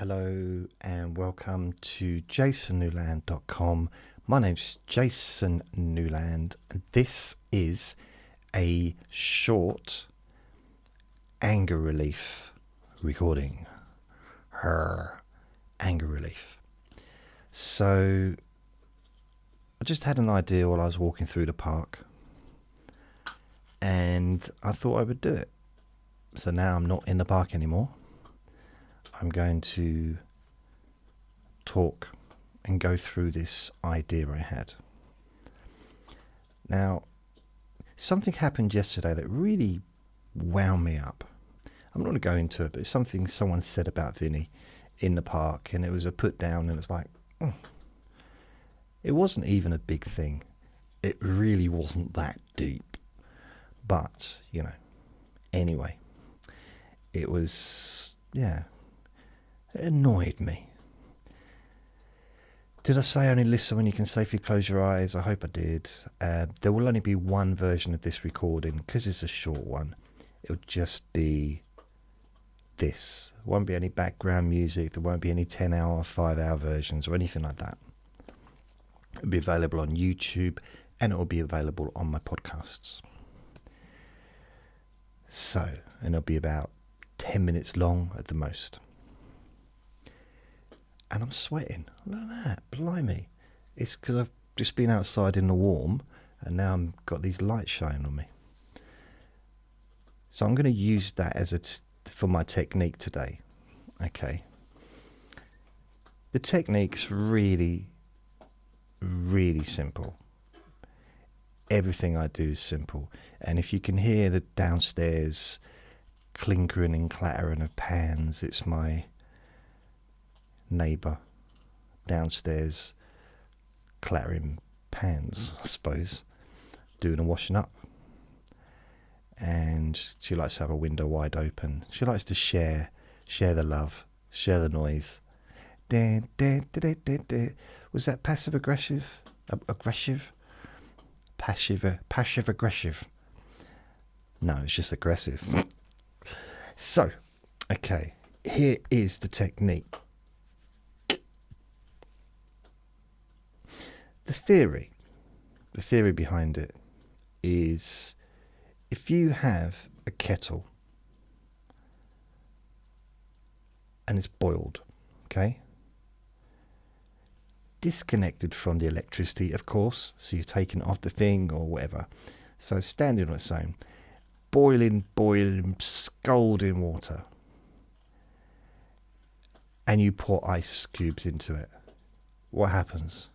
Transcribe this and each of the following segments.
Hello and welcome to jasonnewland.com. My name's Jason Newland. This is a short anger relief recording. Anger relief. So I just had an idea while I was walking through the park and I thought I would do it. So now I'm not in the park anymore. I'm going to talk and go through this idea I had. Now, something happened yesterday that really wound me up. I'm not going to go into it, but it's something someone said about Vinny in the park, and it was a put down, and it's like, it wasn't even a big thing. It really wasn't that deep. But, anyway, it was, it annoyed me. Did I say only listen when you can safely close your eyes? I hope I did. There will only be one version of this recording because it's a short one. It'll just be this. There won't be any background music. There won't be any 10-hour, 5-hour versions or anything like that. It'll be available on YouTube and it will be available on my podcasts. So, and it'll be about 10 minutes long at the most. And I'm sweating. Look at that. Blimey. It's because I've just been outside in the warm and now I've got these lights shining on me. So I'm going to use that as for my technique today. Okay. The technique's really, really simple. Everything I do is simple. And if you can hear the downstairs clinkering and clattering of pans, it's my neighbour downstairs clattering pans, I suppose, doing a washing up. And she likes to have a window wide open. She likes to share the love, share the noise. Was that passive aggressive? Passive aggressive? No, it's just aggressive. So, okay, here is the technique. The theory behind it is if you have a kettle and it's boiled, okay, disconnected from the electricity, of course, so you've taken it off the thing or whatever, so it's standing on its own, boiling, scalding water, and you pour ice cubes into it, what happens?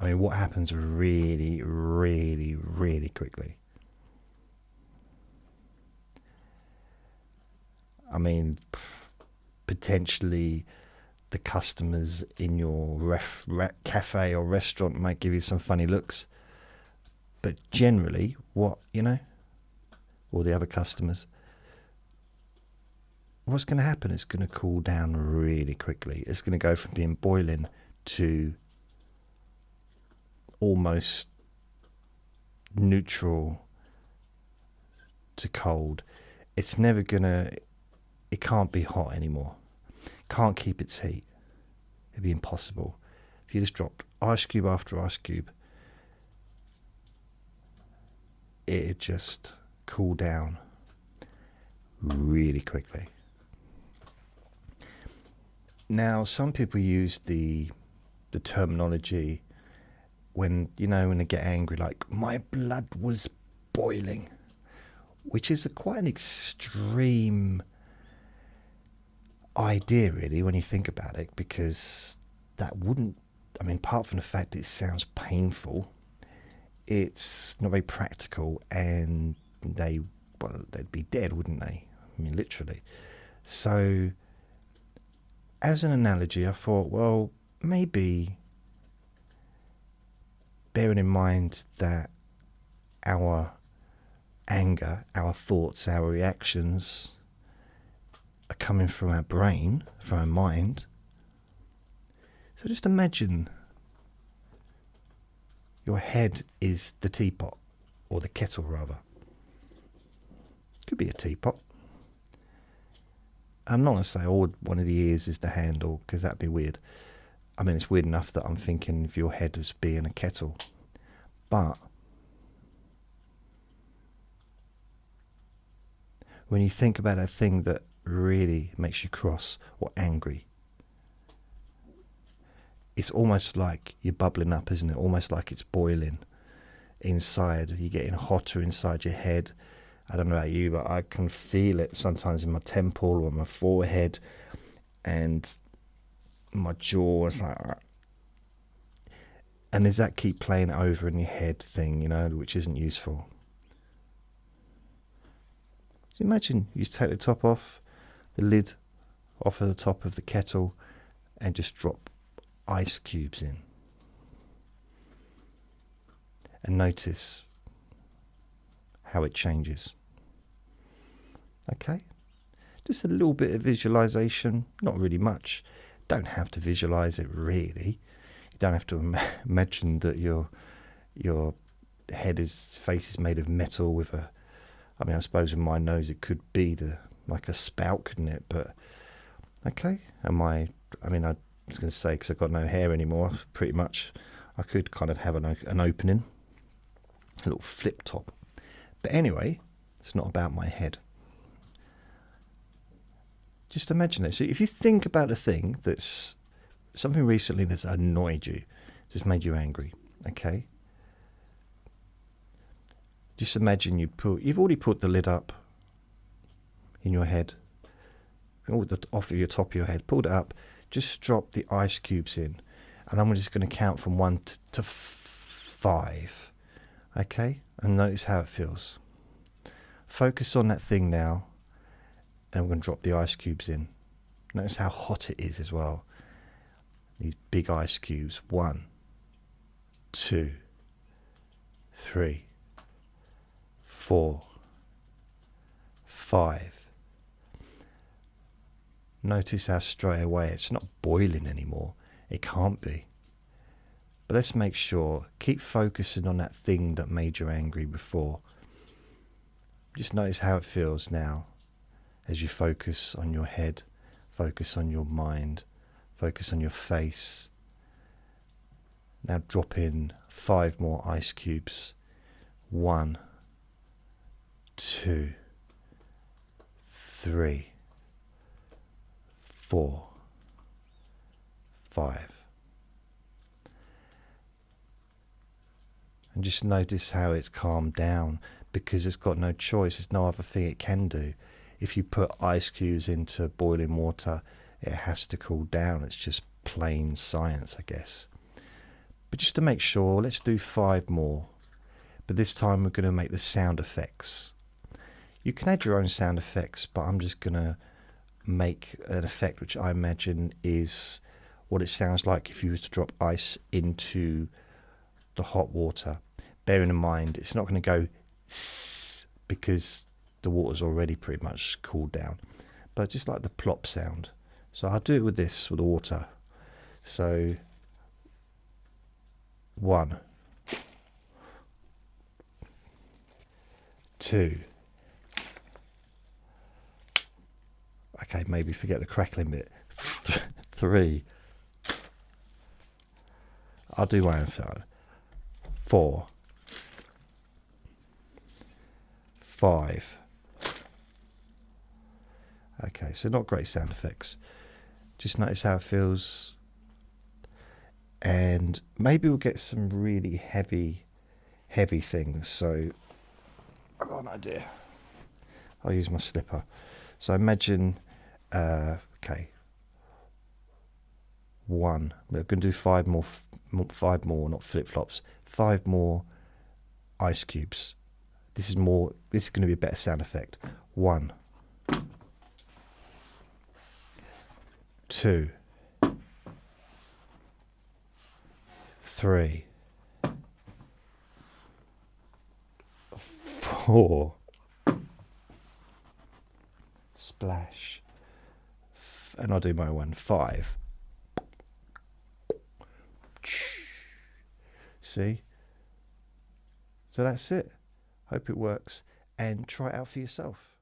I mean, what happens really, really, really quickly? I mean, potentially the customers in your cafe or restaurant might give you some funny looks. But generally, or the other customers, what's going to happen? It's going to cool down really quickly. It's going to go from being boiling to almost neutral to cold. It's never gonna, it can't be hot anymore. Can't keep its heat. It'd be impossible. If you just dropped ice cube after ice cube, it'd just cool down really quickly. Now, some people use the terminology when they get angry, like, my blood was boiling, which is quite an extreme idea, really, when you think about it, because that wouldn't, apart from the fact it sounds painful, it's not very practical, and they'd be dead, wouldn't they? Literally. So, as an analogy, I thought, well, maybe, bearing in mind that our anger, our thoughts, our reactions are coming from our brain, from our mind. So just imagine your head is the teapot, or the kettle rather. Could be a teapot. I'm not going to say one of the ears is the handle, because that'd be weird. I mean, it's weird enough that I'm thinking of your head as being a kettle. But when you think about a thing that really makes you cross or angry, it's almost like you're bubbling up, isn't it? Almost like it's boiling inside. You're getting hotter inside your head. I don't know about you, but I can feel it sometimes in my temple or my forehead and my jaw. It's like, and does that keep playing over in your head thing, you know, which isn't useful. So imagine you take the top off, the lid off of the top of the kettle, and just drop ice cubes in. And notice how it changes. Okay? Just a little bit of visualization, not really much. Don't have to visualize it really. You don't have to imagine that your face is made of metal with a, I mean, I suppose with my nose it could be like a spout, couldn't it? But okay, I was going to say, because I've got no hair anymore, pretty much, I could kind of have an opening, a little flip top. But anyway, it's not about my head. Just imagine it. So if you think about a thing that's something recently that's annoyed you, just made you angry, okay? Just imagine you've already put the lid up in your head, off of your top of your head, pulled it up, just drop the ice cubes in, and I'm just going to count from 1 to 5, okay? And notice how it feels. Focus on that thing now, and we're going to drop the ice cubes in. Notice how hot it is as well. These big ice cubes. 1, 2, 3, 4, 5. Notice how straight away it's not boiling anymore. It can't be. But let's make sure, keep focusing on that thing that made you angry before. Just notice how it feels now as you focus on your head, focus on your mind, focus on your face. Now drop in 5 more ice cubes. 1, 2, 3, 4, 5. And just notice how it's calmed down, because it's got no choice. There's no other thing it can do. If you put ice cubes into boiling water, it has to cool down. It's just plain science, I guess. But just to make sure, let's do 5 more. But this time we're going to make the sound effects. You can add your own sound effects, but I'm just going to make an effect which I imagine is what it sounds like if you was to drop ice into the hot water. Bearing in mind, it's not going to go sss, because the water's already pretty much cooled down, but just like the plop sound. So I'll do it with this, with the water. So 1, 2. Okay, maybe forget the crackling bit. 3. I'll do my own sound. 4, 5. Okay, so not great sound effects. Just notice how it feels. And maybe we'll get some really heavy things. So I've got an idea. I'll use my slipper. So imagine, okay, 1. We're going to do 5 more, not flip-flops. 5 more ice cubes. This is going to be a better sound effect. 1, 2, 3, 4. Splash. And I'll do my one. 5. See? So that's it. Hope it works, and try it out for yourself.